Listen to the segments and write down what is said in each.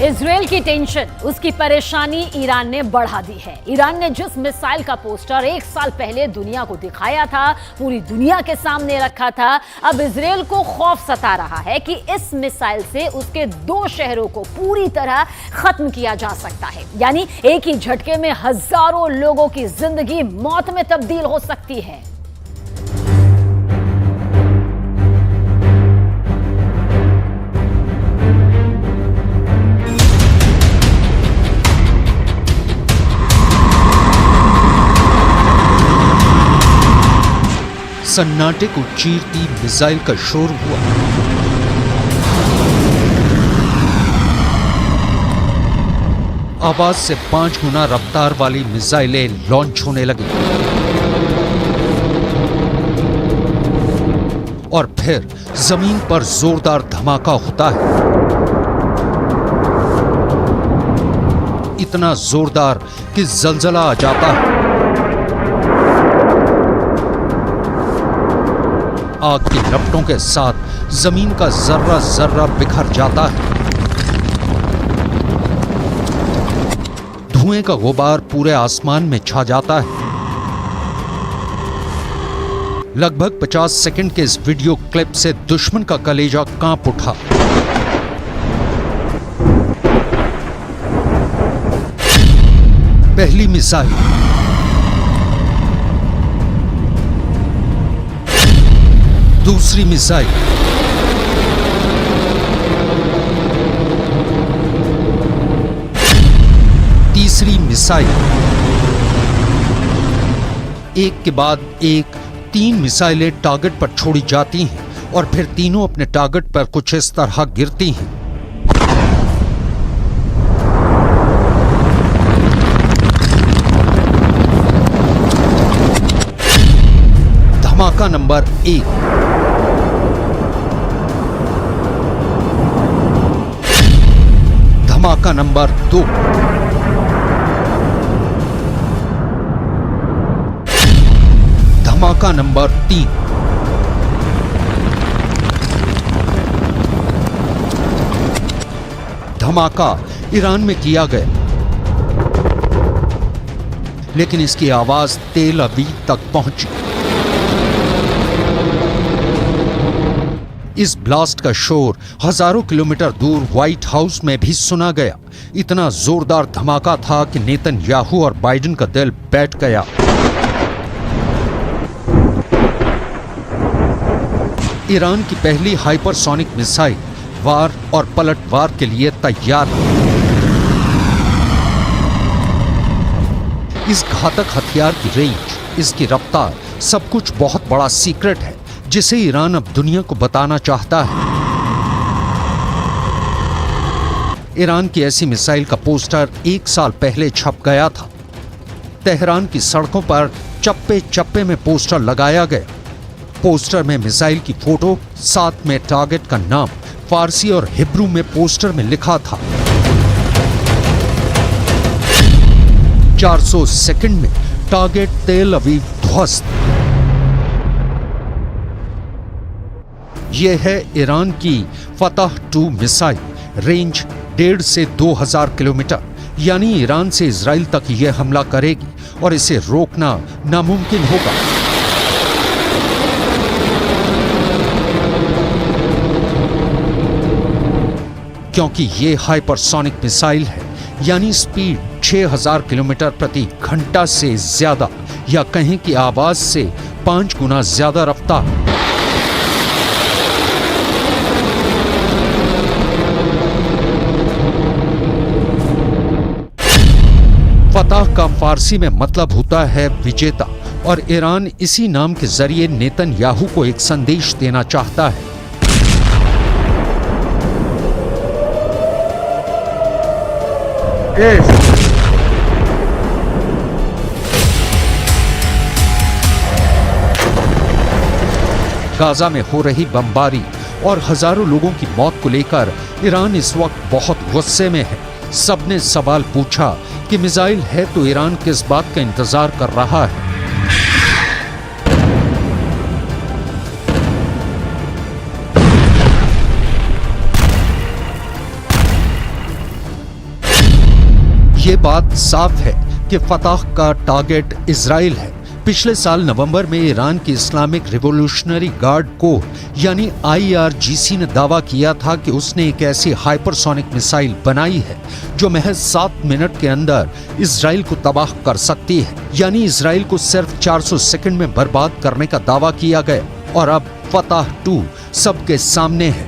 Israel की tension, उसकी परेशानी ईरान ने बढ़ा दी है। ईरान ने जिस मिसाइल का पोस्टर 1 साल पहले दुनिया को दिखाया था, पूरी दुनिया के सामने रखा था, अब इजराइल को खौफ सता रहा है कि इस मिसाइल से उसके 2 शहरों को पूरी तरह खत्म किया जा सकता है। यानी एक ही झटके में हजारों लोगों की जिंदगी मौत में तब्दील हो सकती है। सन्नाटे को चीरती मिसाइल का शोर हुआ। आवाज से 5 गुना रफ्तार वाली मिसाइलें लॉन्च होने लगी और फिर जमीन पर जोरदार धमाका होता है, इतना जोरदार कि जलजला आ जाता है। आग की लपटों के साथ जमीन का जर्रा जर्रा बिखर जाता है। धुएं का गुबार पूरे आसमान में छा जाता है। लगभग 50 सेकंड के इस वीडियो क्लिप से दुश्मन का कलेजा कांप उठा। पहली मिसाइल, दूसरी मिसाइल, तीसरी मिसाइल, एक के बाद एक 3 मिसाइलें टारगेट पर छोड़ी जाती हैं और फिर तीनों अपने टारगेट पर कुछ इस तरह गिरती हैं। धमाका नंबर 1, धमाका नंबर 2, धमाका नंबर 3, धमाका ईरान में किया गया, लेकिन इसकी आवाज तेल अवीव तक पहुंची। इस ब्लास्ट का शोर हजारों किलोमीटर दूर व्हाइट हाउस में भी सुना गया। इतना जोरदार धमाका था कि नेतन्याहू और बाइडेन का दिल बैठ गया। ईरान की पहली हाइपरसोनिक मिसाइल वार और पलटवार के लिए तैयार है। इस घातक हथियार की रेंज, इसकी रफ्तार, सब कुछ बहुत बड़ा सीक्रेट है जिसे ईरान अब दुनिया को बताना चाहता है। ईरान की ऐसी मिसाइल का पोस्टर 1 साल पहले छप गया था। तेहरान की सड़कों पर चप्पे चप्पे में पोस्टर लगाया गया। पोस्टर में मिसाइल की फोटो, साथ में टारगेट का नाम फारसी और हिब्रू में पोस्टर में लिखा था। 400 सेकंड में टारगेट तेल अवीव ध्वस्त। यह है ईरान की फतह 2 मिसाइल। रेंज 1.5 से 2000 किलोमीटर, यानी ईरान से इजराइल तक यह हमला करेगी और इसे रोकना नामुमकिन होगा। क्योंकि यह हाइपरसोनिक मिसाइल है, यानी स्पीड 6000 किलोमीटर प्रति घंटा से ज्यादा, या कहें कि आवाज से 5 गुना ज्यादा रफ्तार। फतह का फारसी में मतलब होता है विजेता, और ईरान इसी नाम के जरिए नेतन्याहू को एक संदेश देना चाहता है। गाजा में हो रही बमबारी और हजारों लोगों की मौत को लेकर ईरान इस वक्त बहुत गुस्से में है। सबने सवाल पूछा कि मिसाइल है तो ईरान किस बात का इंतजार कर रहा है। ये बात साफ है कि फतह का टारगेट इजराइल है। पिछले साल नवंबर में ईरान की इस्लामिक रिवोल्यूशनरी गार्ड कोर यानी IRGC ने दावा किया था कि उसने एक ऐसी हाइपरसोनिक मिसाइल बनाई है जो महज 7 मिनट के अंदर इजराइल को तबाह कर सकती है। यानी इजराइल को सिर्फ 400 सेकंड में बर्बाद करने का दावा किया गया और अब फतह 2 सबके सामने है।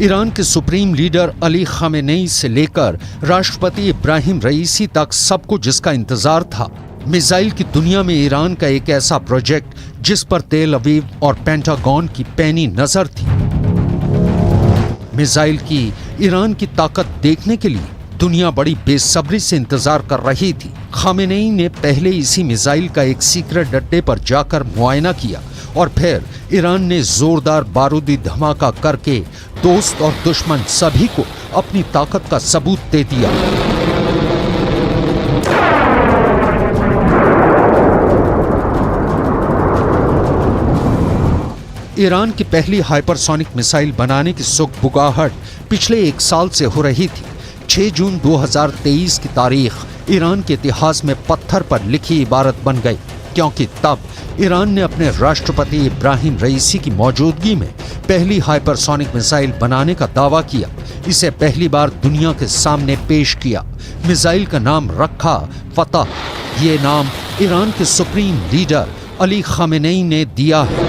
ईरान के सुप्रीम लीडर अली खामेनेई से लेकर राष्ट्रपति इब्राहिम रईसी तक सबको जिसका इंतजार था, मिसाइल की दुनिया में ईरान का एक ऐसा प्रोजेक्ट जिस पर तेल अवीव और पेंटागन की पैनी नजर थी। मिसाइल की ईरान की ताकत देखने के लिए दुनिया बड़ी बेसब्री से इंतजार कर रही थी। खामेनेई ने पहले इसी मिसाइल का एक सीक्रेट अड्डे पर जाकर मुआयना किया और फिर ईरान ने जोरदार बारूदी धमाका करके दोस्त और दुश्मन सभी को अपनी ताकत का सबूत दे दिया। ईरान की पहली हाइपरसोनिक मिसाइल बनाने की सुगबुगाहट पिछले 1 साल से हो रही थी। 6 जून 2023 की तारीख ईरान के इतिहास में पत्थर पर लिखी इबारत बन गई, क्योंकि तब ईरान ने अपने राष्ट्रपति इब्राहिम रईसी की मौजूदगी में पहली हाइपरसोनिक मिसाइल बनाने का दावा किया। इसे पहली बार दुनिया के सामने पेश किया। मिसाइल का नाम रखा फतह। ये नाम ईरान के सुप्रीम लीडर अली खामेनेई ने दिया है।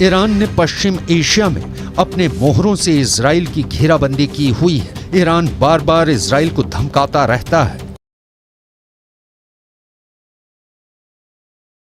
ईरान ने पश्चिम एशिया में अपने मोहरों से इजराइल की घेराबंदी की हुई है। ईरान बार बार इजराइल को धमकाता रहता है